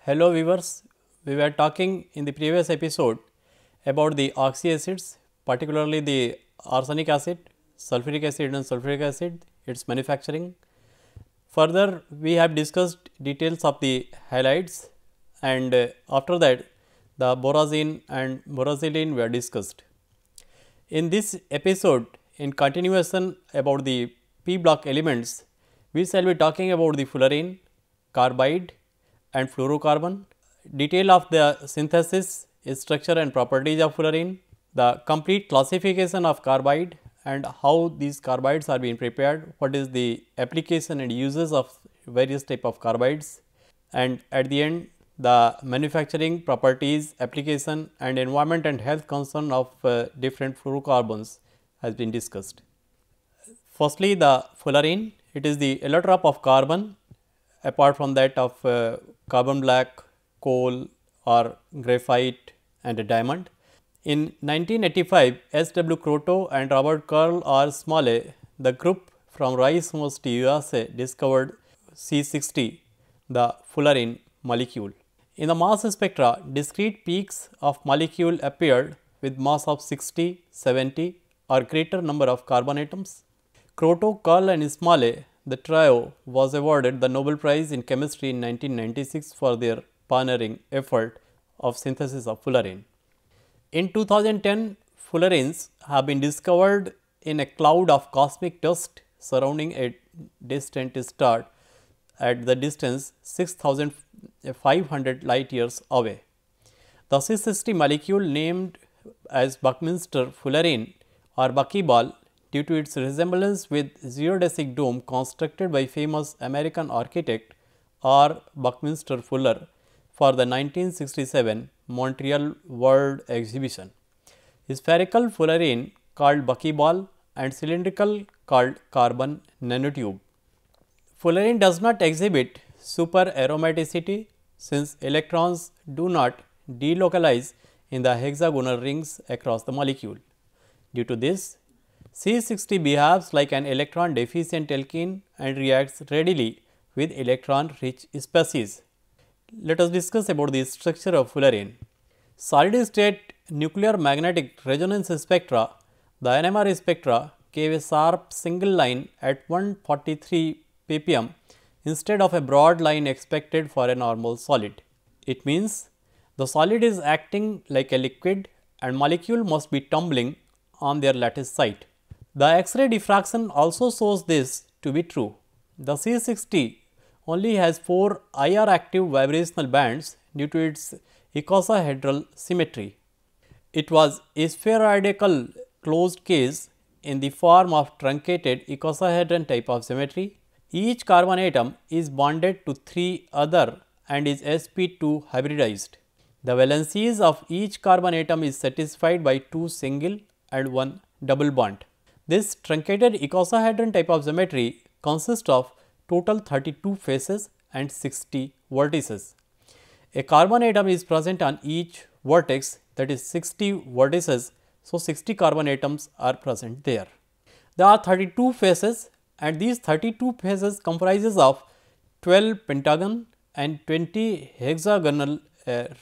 Hello viewers, we were talking in the previous episode about the oxy acids, particularly the arsenic acid, sulfuric acid and sulfuric acid, its manufacturing. Further, we have discussed details of the halides and after that the borazine and borazylene were discussed. In this episode, in continuation about the P block elements, we shall be talking about the fullerene, carbide and fluorocarbon, detail of the synthesis, structure and properties of fullerene, the complete classification of carbide and how these carbides are being prepared, what is the application and uses of various type of carbides, and at the end the manufacturing properties, application and environment and health concern of different fluorocarbons has been discussed. Firstly, the fullerene, it is the allotrope of carbon apart from that of carbon black, coal or graphite and a diamond. In 1985, S.W. Croto and Robert Karl R. Smalley, the group from Rice University, USA discovered C60, the fullerene molecule. In the mass spectra, discrete peaks of molecule appeared with mass of 60, 70 or greater number of carbon atoms. Croto, Karl and Smalley, the trio was awarded the Nobel Prize in Chemistry in 1996 for their pioneering effort of synthesis of fullerene. In 2010, fullerenes have been discovered in a cloud of cosmic dust surrounding a distant star at the distance 6,500 light years away. The C60 molecule, named as Buckminster fullerene or buckyball due to its resemblance with geodesic dome constructed by famous American architect R. Buckminster Fuller for the 1967 Montreal World Exhibition. Spherical fullerene called buckyball and cylindrical called carbon nanotube. Fullerene does not exhibit superaromaticity since electrons do not delocalize in the hexagonal rings across the molecule. Due to this, C60 behaves like an electron deficient alkene and reacts readily with electron rich species. Let us discuss about the structure of fullerene. Solid state nuclear magnetic resonance spectra, the NMR spectra, gave a sharp single line at 143 ppm instead of a broad line expected for a normal solid. It means the solid is acting like a liquid and molecule must be tumbling on their lattice site. The X-ray diffraction also shows this to be true. The C60 only has 4 IR active vibrational bands due to its icosahedral symmetry. It was a spheroidal closed case in the form of truncated icosahedron type of symmetry. Each carbon atom is bonded to 3 other and is sp2 hybridized. The valencies of each carbon atom is satisfied by 2 single and 1 double bond. This truncated icosahedron type of geometry consists of total 32 faces and 60 vertices. A carbon atom is present on each vertex, that is 60 vertices, so 60 carbon atoms are present there. There are 32 faces and these 32 faces comprises of 12 pentagon and 20 hexagonal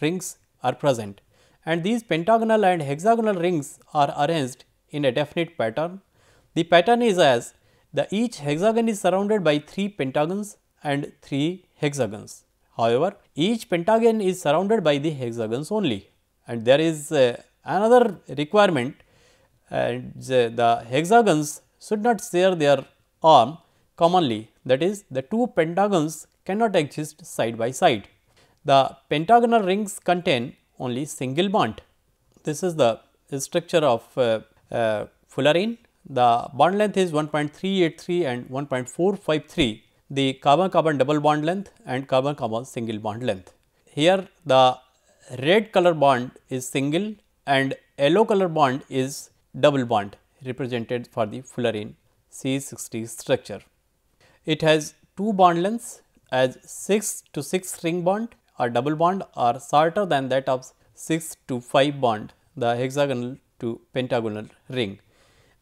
rings are present, and these pentagonal and hexagonal rings are arranged in a definite pattern. The pattern is as each hexagon is surrounded by 3 pentagons and 3 hexagons. However, each pentagon is surrounded by the hexagons only, and there is another requirement, and the hexagons should not share their arm commonly, that is the 2 pentagons cannot exist side by side. The pentagonal rings contain only single bond. This is the structure of fullerene. The bond length is 1.383 and 1.453, the carbon-carbon double bond length and carbon-carbon single bond length. Here the red color bond is single and yellow color bond is double bond, represented for the fullerene C60 structure. It has 2 bond lengths, as 6 to 6 ring bond or double bond are shorter than that of 6 to 5 bond, the hexagonal to pentagonal ring.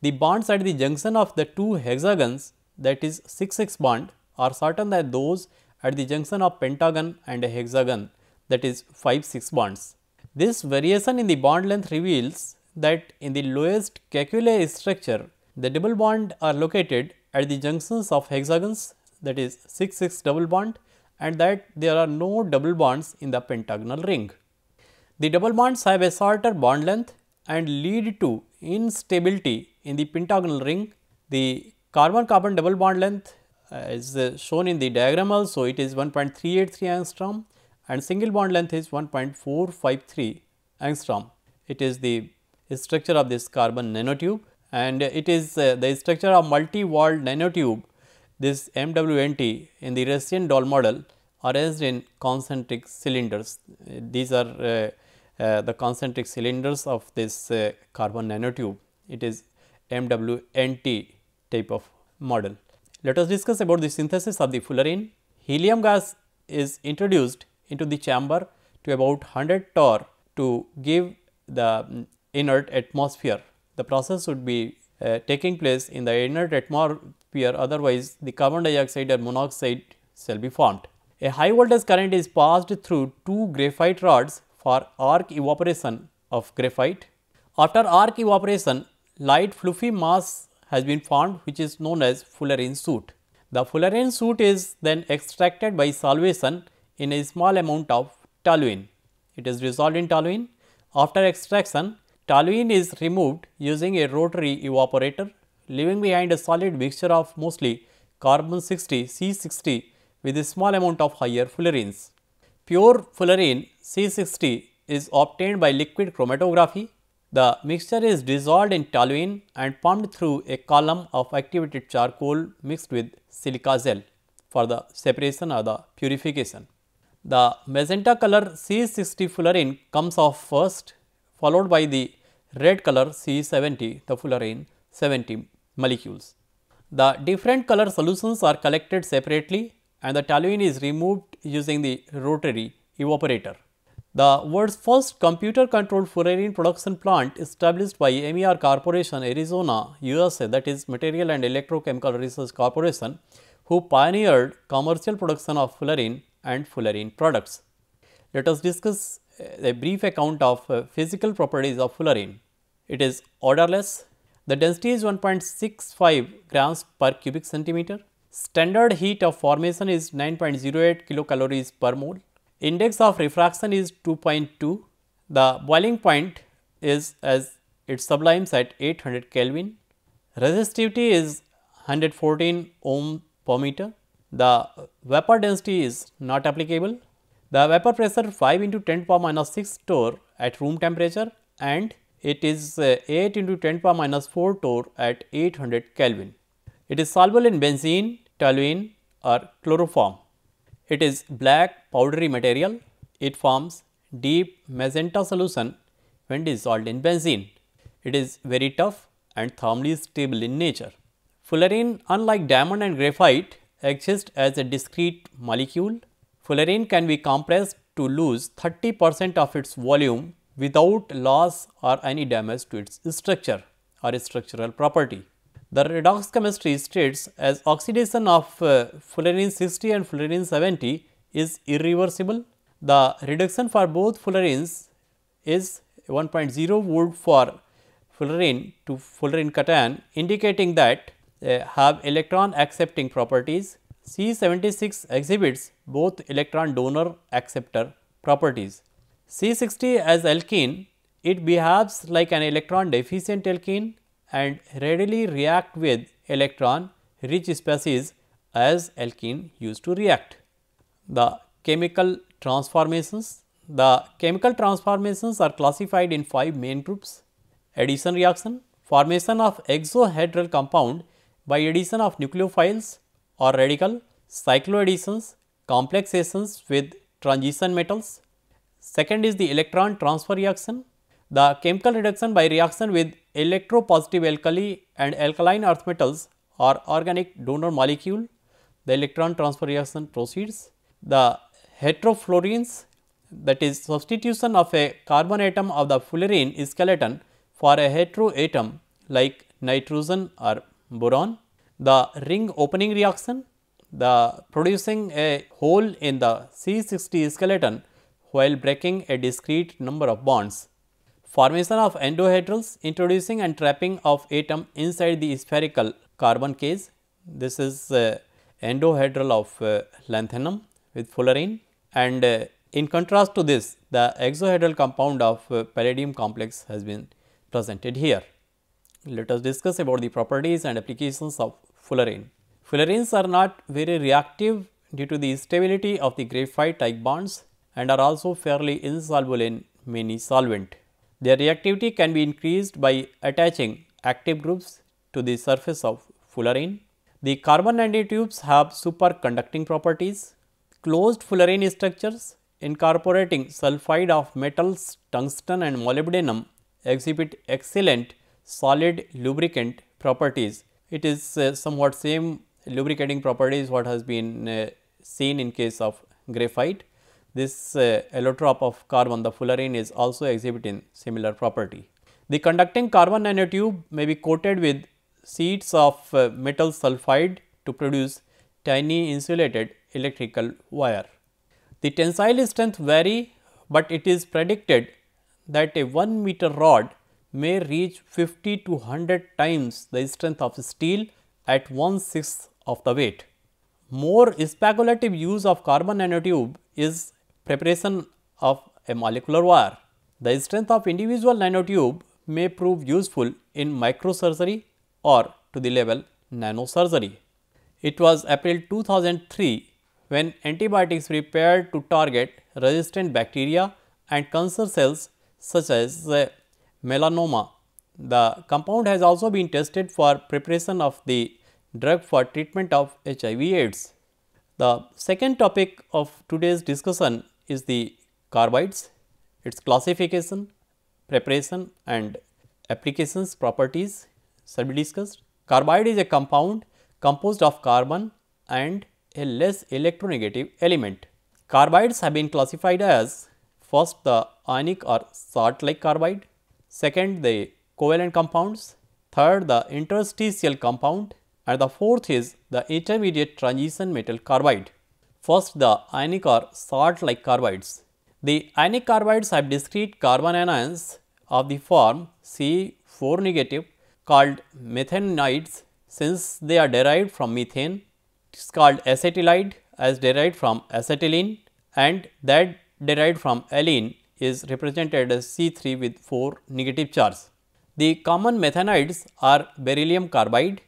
The bonds at the junction of the 2 hexagons, that is 6 bond, are shorter than those at the junction of pentagon and a hexagon, that is 5-6 bonds. This variation in the bond length reveals that in the lowest Kekule structure, the double bond are located at the junctions of hexagons, that is 6-6 double bond, and that there are no double bonds in the pentagonal ring. The double bonds have a shorter bond length and lead to instability in the pentagonal ring. The carbon-carbon double bond length is shown in the diagram also, it is 1.383 angstrom, and single bond length is 1.453 angstrom. It is the structure of this carbon nanotube, and it is the structure of multi-walled nanotube, this MWNT, in the Russian doll model arranged in concentric cylinders. These are the concentric cylinders of this carbon nanotube. It is MWNT type of model. Let us discuss about the synthesis of the fullerene. Helium gas is introduced into the chamber to about 100 torr to give the inert atmosphere. The process would be taking place in the inert atmosphere, otherwise the carbon dioxide or monoxide shall be formed. A high voltage current is passed through two graphite rods for arc evaporation of graphite. After arc evaporation, light fluffy mass has been formed, which is known as fullerene soot. The fullerene soot is then extracted by solvation in a small amount of toluene. It is dissolved in toluene. After extraction, toluene is removed using a rotary evaporator, leaving behind a solid mixture of mostly carbon 60 C60 with a small amount of higher fullerenes. Pure fullerene C60 is obtained by liquid chromatography. The mixture is dissolved in toluene and pumped through a column of activated charcoal mixed with silica gel for the separation or the purification. The magenta color C60 fullerene comes off first, followed by the red color C70, the fullerene 70 molecules. The different color solutions are collected separately and the toluene is removed using the rotary evaporator. The world's first computer controlled fullerene production plant established by MER Corporation, Arizona, USA, that is Material and Electrochemical Research Corporation, who pioneered commercial production of fullerene and fullerene products. Let us discuss a brief account of physical properties of fullerene. It is odorless. The density is 1.65 grams per cubic centimeter. Standard heat of formation is 9.08 kilocalories per mole. Index of refraction is 2.2. The boiling point is as it sublimes at 800 Kelvin. Resistivity is 114 ohm per meter. The vapor density is not applicable. The vapor pressure 5 into 10 power minus 6 torr at room temperature and it is 8 into 10 power minus 4 torr at 800 Kelvin. It is soluble in benzene, toluene or chloroform. It is black powdery material. It forms deep magenta solution when dissolved in benzene. It is very tough and thermally stable in nature. Fullerene, unlike diamond and graphite, exists as a discrete molecule. Fullerene can be compressed to lose 30% of its volume without loss or any damage to its structure or structural property. The redox chemistry states as oxidation of fullerene 60 and fullerene 70 is irreversible. The reduction for both fullerenes is 1.0 volt for fullerene to fullerene cation, indicating that have electron accepting properties. C76 exhibits both electron donor acceptor properties. C60 as alkene, it behaves like an electron deficient alkene and readily react with electron rich species as alkene used to react. The chemical transformations. The chemical transformations are classified in 5 main groups. Addition reaction, formation of exohedral compound by addition of nucleophiles or radical, cycloadditions, complexations with transition metals. Second is the electron transfer reaction, the chemical reduction by reaction with electropositive alkali and alkaline earth metals or organic donor molecule. The electron transfer reaction proceeds. The heterofluorenes, that is substitution of a carbon atom of the fullerene skeleton for a hetero atom like nitrogen or boron. The ring opening reaction, the producing a hole in the C60 skeleton while breaking a discrete number of bonds. Formation of endohedrals, introducing and trapping of atom inside the spherical carbon case. This is endohedral of lanthanum with fullerene, and in contrast to this, the exohedral compound of palladium complex has been presented here. Let us discuss about the properties and applications of fullerene. Fullerenes are not very reactive due to the stability of the graphite like bonds and are also fairly insoluble in many solvent. Their reactivity can be increased by attaching active groups to the surface of fullerene. The carbon nanotubes have superconducting properties. Closed fullerene structures incorporating sulfide of metals tungsten and molybdenum exhibit excellent solid lubricant properties. It is somewhat same lubricating properties what has been seen in case of graphite. This allotrope of carbon, the fullerene, is also exhibiting similar property. The conducting carbon nanotube may be coated with sheets of metal sulfide to produce tiny insulated electrical wire. The tensile strength vary, but it is predicted that a 1 meter rod may reach 50 to 100 times the strength of steel at 1/6 of the weight. More speculative use of carbon nanotube is preparation of a molecular wire. The strength of individual nanotube may prove useful in microsurgery or to the level nanosurgery. It was April 2003 when antibiotics prepared to target resistant bacteria and cancer cells such as melanoma. The compound has also been tested for preparation of the drug for treatment of HIV/AIDS. The second topic of today's discussion is the carbides, its classification, preparation and applications properties shall be discussed. Carbide is a compound composed of carbon and a less electronegative element. Carbides have been classified as first the ionic or salt like carbide, second the covalent compounds, third the interstitial compound, and the fourth is the intermediate transition metal carbide. First, the ionic or salt like carbides. The ionic carbides have discrete carbon anions of the form C4 negative called methanoids. Since they are derived from methane, it is called acetylide as derived from acetylene, and that derived from allene is represented as C3 with 4 negative charge. The common methanoids are beryllium carbide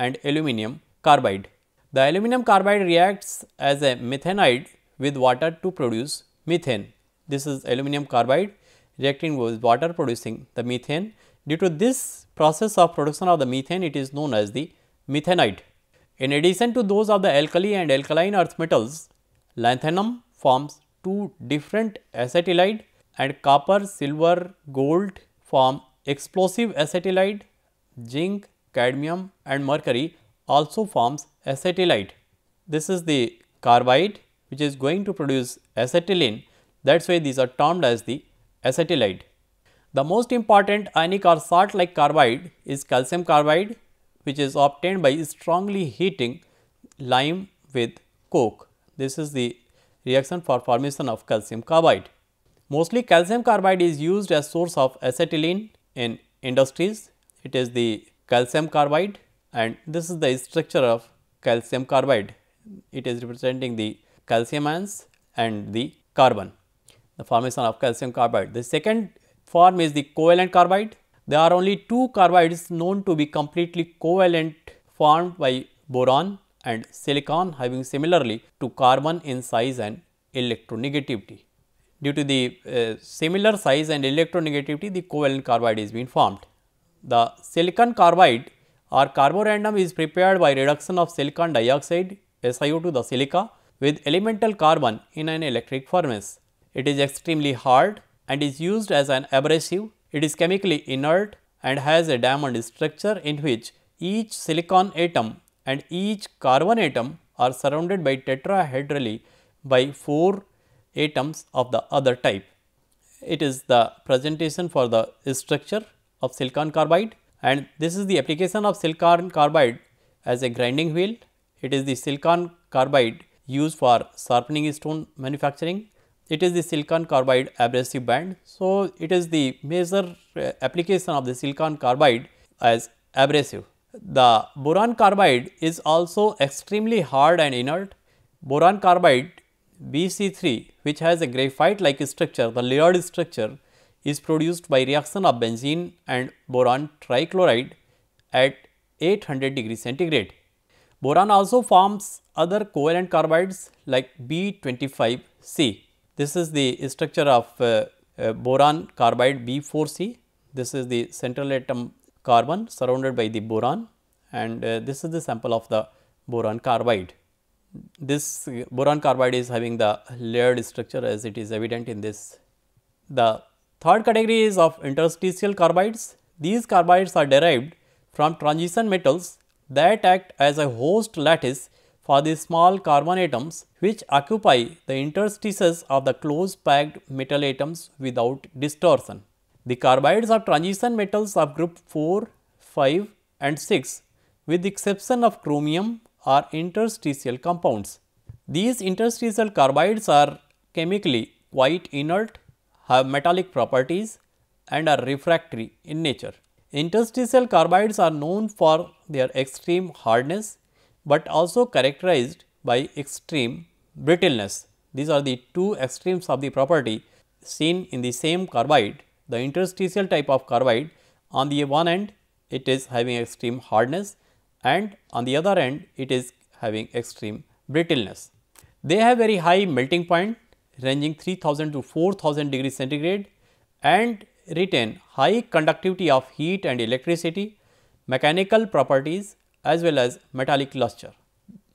and aluminum carbide. The aluminum carbide reacts as a methanoid with water to produce methane. This is aluminum carbide reacting with water producing the methane. Due to this process of production of the methane, it is known as the methanoid. In addition to those of the alkali and alkaline earth metals, lanthanum forms two different acetylide and copper, silver, gold form explosive acetylide. Zinc, cadmium and mercury also forms acetylide. This is the carbide which is going to produce acetylene, that is why these are termed as the acetylide. The most important ionic or salt like carbide is calcium carbide, which is obtained by strongly heating lime with coke. This is the reaction for formation of calcium carbide. Mostly calcium carbide is used as source of acetylene in industries. It is the calcium carbide, and this is the structure of calcium carbide. It is representing the calcium ions and the carbon, the formation of calcium carbide. The second form is the covalent carbide. There are only two carbides known to be completely covalent, formed by boron and silicon having similarly to carbon in size and electronegativity. Due to the similar size and electronegativity, the covalent carbide is being formed. The silicon carbide or carborandum is prepared by reduction of silicon dioxide SiO to the silica with elemental carbon in an electric furnace. It is extremely hard and is used as an abrasive. It is chemically inert and has a diamond structure in which each silicon atom and each carbon atom are surrounded by tetrahedrally by 4 atoms of the other type. It is the presentation for the structure of silicon carbide, and this is the application of silicon carbide as a grinding wheel. It is the silicon carbide used for sharpening stone manufacturing. it is the silicon carbide abrasive band. So, it is the major application of the silicon carbide as abrasive. The boron carbide is also extremely hard and inert. Boron carbide BC3, which has a graphite like structure, the layered structure is produced by reaction of benzene and boron trichloride at 800 degree centigrade. Boron also forms other covalent carbides like B25C. This is the structure of boron carbide B4C. This is the central atom carbon surrounded by the boron, and this is the sample of the boron carbide. This boron carbide is having the layered structure as it is evident in this. The third category is of interstitial carbides. These carbides are derived from transition metals that act as a host lattice for the small carbon atoms which occupy the interstices of the close packed metal atoms without distortion. The carbides of transition metals of group 4, 5 and 6 with the exception of chromium are interstitial compounds. These interstitial carbides are chemically quite inert, have metallic properties and are refractory in nature. Interstitial carbides are known for their extreme hardness, but also characterized by extreme brittleness. These are the two extremes of the property seen in the same carbide. The interstitial type of carbide, on the one end it is having extreme hardness and on the other end it is having extreme brittleness. They have very high melting point ranging 3000 to 4000 degree centigrade and retain high conductivity of heat and electricity, mechanical properties as well as metallic luster.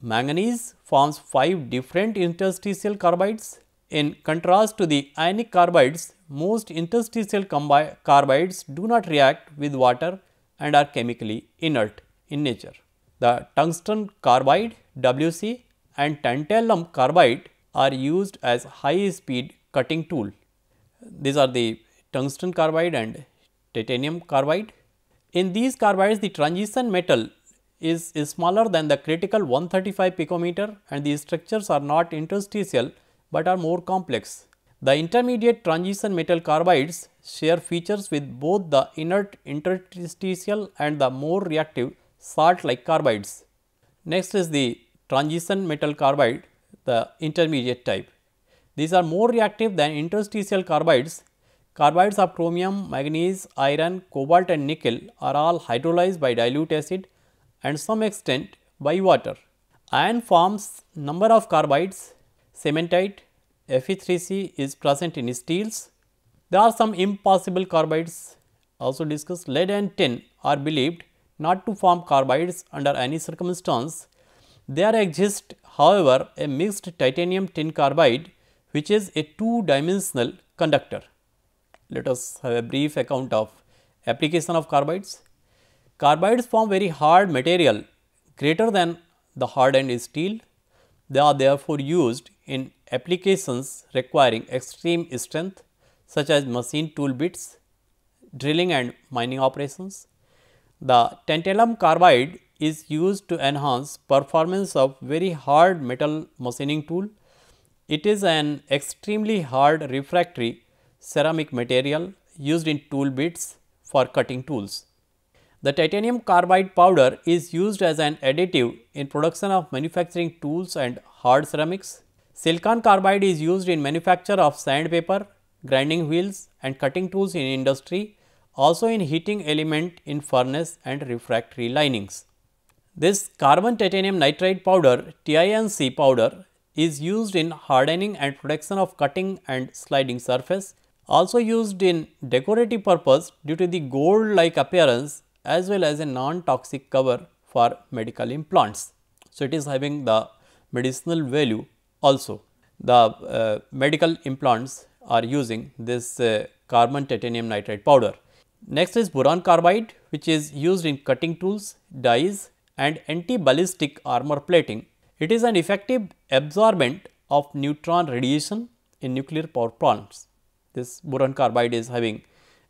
Manganese forms 5 different interstitial carbides. In contrast to the ionic carbides, most interstitial carbides do not react with water and are chemically inert in nature. The tungsten carbide WC and tantalum carbide are used as high speed cutting tool. These are the tungsten carbide and titanium carbide. In these carbides, the transition metal is smaller than the critical 135 picometer and the structures are not interstitial but are more complex. The intermediate transition metal carbides share features with both the inert interstitial and the more reactive salt like carbides. Next is the transition metal carbide, the intermediate type. These are more reactive than interstitial carbides. Carbides of chromium, manganese, iron, cobalt and nickel are all hydrolyzed by dilute acid and some extent by water. Iron forms number of carbides. Cementite Fe3C is present in steels. There are some impossible carbides also discussed. Lead and tin are believed not to form carbides under any circumstance. There exists, however, a mixed titanium tin carbide which is a two-dimensional conductor. Let us have a brief account of application of carbides. Carbides form very hard material greater than the hardened steel. They are therefore used in applications requiring extreme strength such as machine tool bits, drilling and mining operations. The tantalum carbide is used to enhance performance of very hard metal machining tool. It is an extremely hard refractory ceramic material used in tool bits for cutting tools. The titanium carbide powder is used as an additive in production of manufacturing tools and hard ceramics. Silicon carbide is used in manufacture of sandpaper, grinding wheels and cutting tools in industry, also in heating element in furnace and refractory linings. This carbon titanium nitride powder TiNC powder is used in hardening and protection of cutting and sliding surface, also used in decorative purpose due to the gold like appearance as well as a non-toxic cover for medical implants. So, it is having the medicinal value also. The medical implants are using this carbon titanium nitride powder. Next is boron carbide, which is used in cutting tools, dies and anti-ballistic armor plating. It is an effective absorbent of neutron radiation in nuclear power plants. This boron carbide is having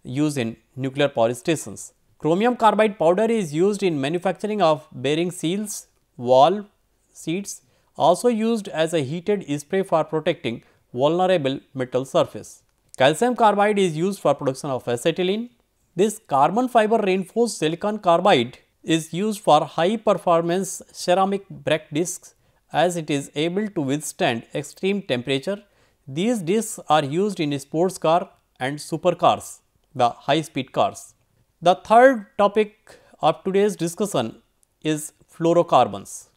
use in nuclear power stations. Chromium carbide powder is used in manufacturing of bearing seals, valve seats, also used as a heated spray for protecting vulnerable metal surface. Calcium carbide is used for production of acetylene. This carbon fiber reinforced silicon carbide is used for high performance ceramic brake discs as it is able to withstand extreme temperature. These discs are used in sports car and supercars, the high speed cars. The third topic of today's discussion is fluorocarbons.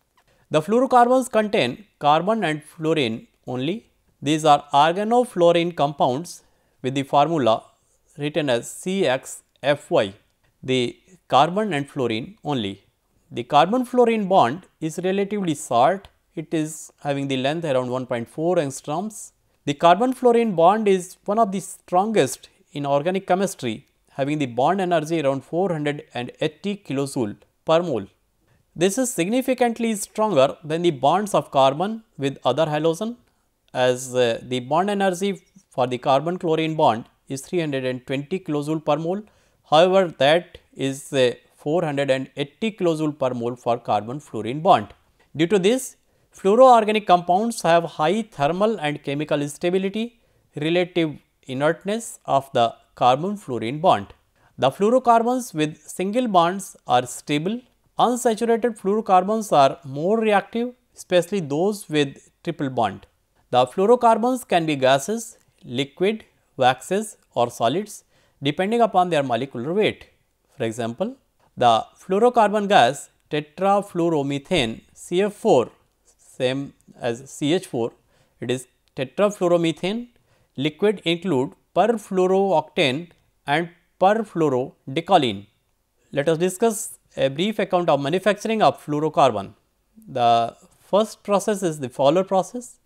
The fluorocarbons contain carbon and fluorine only. These are organofluorine compounds with the formula written as CXFY, the carbon and fluorine only. The carbon fluorine bond is relatively short. It is having the length around 1.4 angstroms. The carbon fluorine bond is one of the strongest in organic chemistry, having the bond energy around 480 kilojoule per mole. This is significantly stronger than the bonds of carbon with other halogen, as the bond energy for the carbon chlorine bond is 320 kilojoule per mole. However, that is 480 kilojoule per mole for carbon fluorine bond. Due to this, fluoroorganic compounds have high thermal and chemical stability, relative inertness of the carbon fluorine bond. The fluorocarbons with single bonds are stable. Unsaturated fluorocarbons are more reactive, especially those with triple bond. The fluorocarbons can be gases, liquid, waxes or solids depending upon their molecular weight. For example, the fluorocarbon gas tetrafluoromethane CF4, same as CH4, it is tetrafluoromethane. Liquid include perfluorooctane and perfluorodecollene. Let us discuss a brief account of manufacturing of fluorocarbon. The first process is the Fowler process.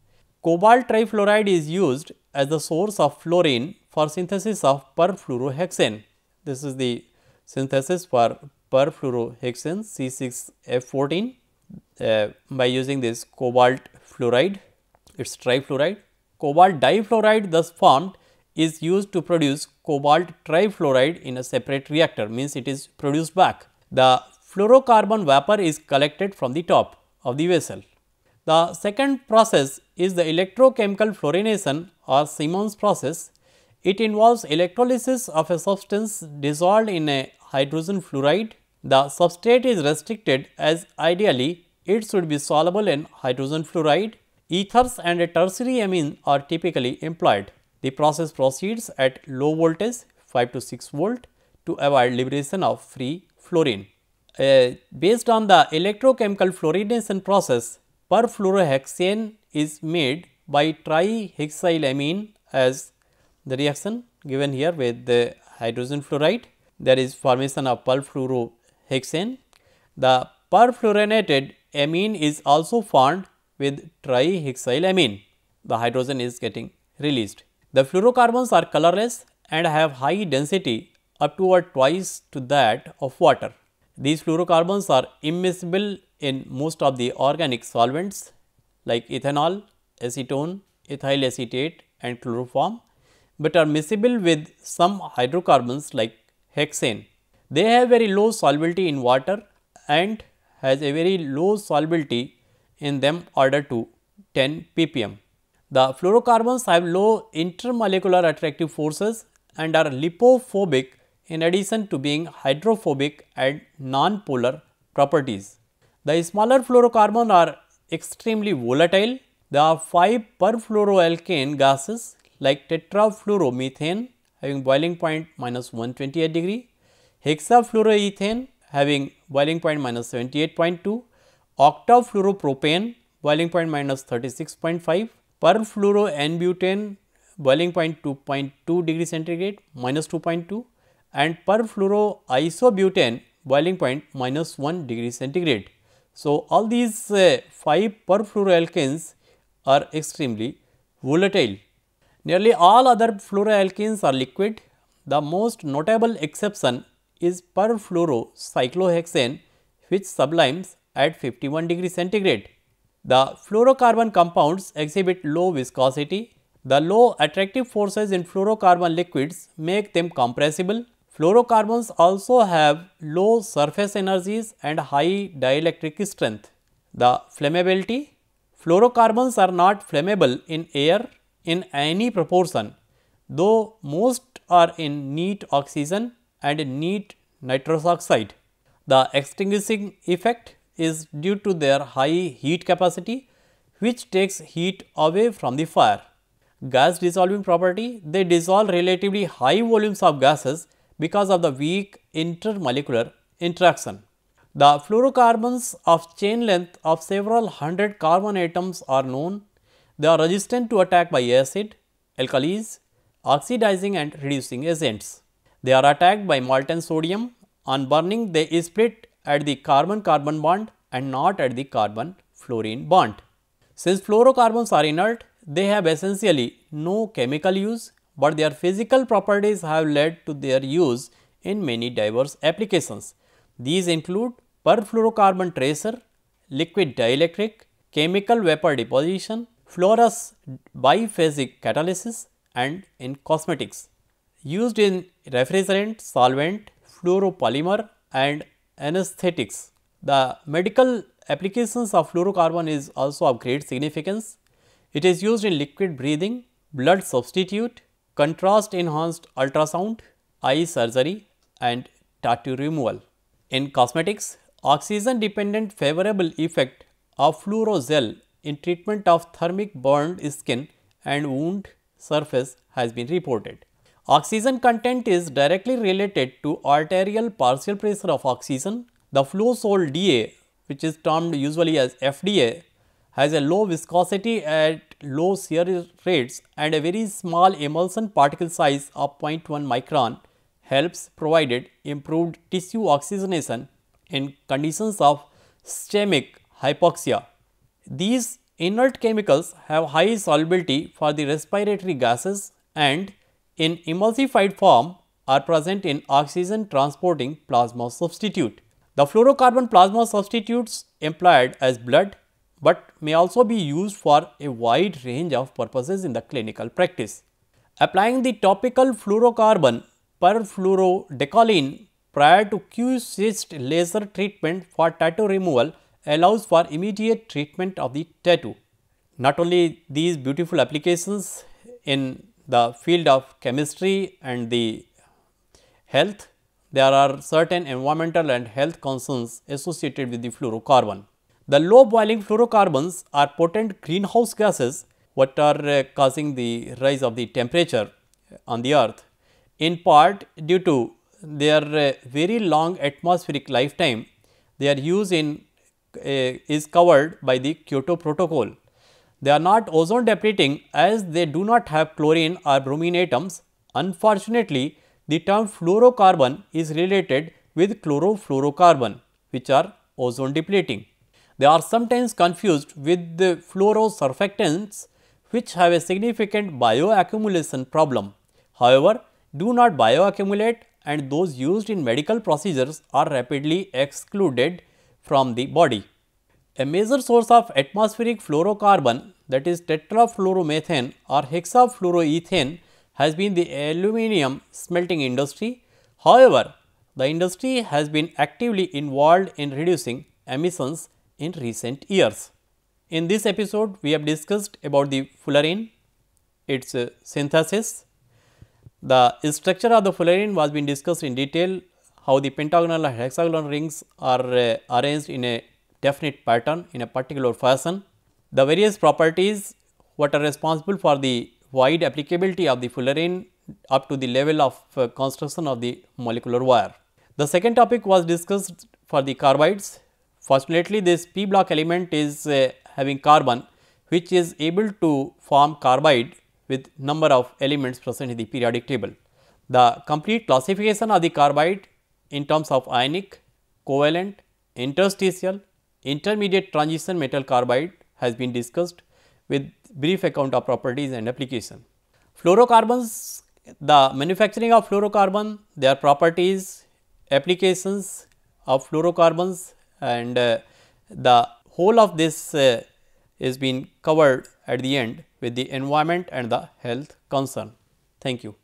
Cobalt trifluoride is used as the source of fluorine for synthesis of perfluorohexane. This is the synthesis for perfluorohexane C6F14 by using this cobalt fluoride, it is trifluoride. Cobalt difluoride thus formed is used to produce cobalt trifluoride in a separate reactor, means it is produced back. The fluorocarbon vapor is collected from the top of the vessel. The second process is the electrochemical fluorination or Siemens process. It involves electrolysis of a substance dissolved in a hydrogen fluoride. The substrate is restricted as ideally it should be soluble in hydrogen fluoride. Ethers and a tertiary amine are typically employed. The process proceeds at low voltage 5 to 6 volt to avoid liberation of free fluorine. Based on the electrochemical fluorination process, perfluorohexane is made by trihexylamine as the reaction given here with the hydrogen fluoride. There is formation of perfluorohexane. The perfluorinated amine is also formed with trihexylamine. The hydrogen is getting released. The fluorocarbons are colorless and have high density up to or twice to that of water. These fluorocarbons are immiscible in most of the organic solvents like ethanol, acetone, ethyl acetate and chloroform, but are miscible with some hydrocarbons like hexane. They have very low solubility in water and has a very low solubility in them order to 10 ppm. The fluorocarbons have low intermolecular attractive forces and are lipophobic in addition to being hydrophobic and non-polar properties. The smaller fluorocarbons are extremely volatile. There are 5 perfluoroalkane gases like tetrafluoromethane having boiling point minus 128 degree, hexafluoroethane having boiling point minus 78.2, octafluoropropane boiling point minus 36.5, perfluoro-N-butane boiling point 2.2 degree centigrade minus 2.2 and perfluoroisobutane boiling point minus 1 degree centigrade. So, all these 5 perfluoroalkanes are extremely volatile. Nearly all other fluoroalkanes are liquid. The most notable exception is perfluorocyclohexane, which sublimes at 51 degree centigrade. The fluorocarbon compounds exhibit low viscosity. The low attractive forces in fluorocarbon liquids make them compressible. Fluorocarbons also have low surface energies and high dielectric strength. The flammability: fluorocarbons are not flammable in air. in any proportion, though most are in neat oxygen and neat nitrous oxide. The extinguishing effect is due to their high heat capacity, which takes heat away from the fire. Gas dissolving property, they dissolve relatively high volumes of gases because of the weak intermolecular interaction. The fluorocarbons of chain length of several hundred carbon atoms are known. They are resistant to attack by acid, alkalis, oxidizing and reducing agents. They are attacked by molten sodium. On burning, they split at the carbon-carbon bond and not at the carbon-fluorine bond. Since fluorocarbons are inert, they have essentially no chemical use, but their physical properties have led to their use in many diverse applications. These include perfluorocarbon tracer, liquid dielectric, chemical vapor deposition, fluorous biphasic catalysis and in cosmetics. Used in refrigerant, solvent, fluoropolymer and anesthetics. The medical applications of fluorocarbon is also of great significance. It is used in liquid breathing, blood substitute, contrast enhanced ultrasound, eye surgery and tattoo removal. In cosmetics, oxygen dependent favorable effect of fluorogel in treatment of thermic burned skin and wound surface has been reported. Oxygen content is directly related to arterial partial pressure of oxygen. The flow sol dA, which is termed usually as FDA, has a low viscosity at low shear rates and a very small emulsion particle size of 0.1 micron helps provided improved tissue oxygenation in conditions of systemic hypoxia. These inert chemicals have high solubility for the respiratory gases and in emulsified form are present in oxygen transporting plasma substitute. The fluorocarbon plasma substitutes employed as blood, but may also be used for a wide range of purposes in the clinical practice. Applying the topical fluorocarbon perfluorodecoline prior to Q-cyst laser treatment for tattoo removal allows for immediate treatment of the tattoo. Not only these beautiful applications in the field of chemistry and the health, there are certain environmental and health concerns associated with the fluorocarbon. The low boiling fluorocarbons are potent greenhouse gases what are causing the rise of the temperature on the earth, in part due to their very long atmospheric lifetime. Their use in is covered by the Kyoto Protocol. They are not ozone depleting as they do not have chlorine or bromine atoms. Unfortunately, the term fluorocarbon is related with chlorofluorocarbon, which are ozone depleting. They are sometimes confused with the fluorosurfactants, which have a significant bioaccumulation problem. However, do not bioaccumulate and those used in medical procedures are rapidly excluded from the body. A major source of atmospheric fluorocarbon, that is tetrafluoromethane or hexafluoroethane, has been the aluminum smelting industry. However, the industry has been actively involved in reducing emissions in recent years. In this episode, we have discussed about the fullerene, its synthesis. The structure of the fullerene was being discussed in detail, how the pentagonal and hexagonal rings are arranged in a definite pattern in a particular fashion. The various properties what are responsible for the wide applicability of the fullerene up to the level of construction of the molecular wire. The second topic was discussed for the carbides. Fortunately, this p block element is having carbon which is able to form carbide with number of elements present in the periodic table. The complete classification of the carbide in terms of ionic, covalent, interstitial, intermediate transition metal carbide has been discussed with brief account of properties and application. Fluorocarbons, the manufacturing of fluorocarbon, their properties, applications of fluorocarbons and the whole of this is being covered at the end with the environment and the health concern. Thank you.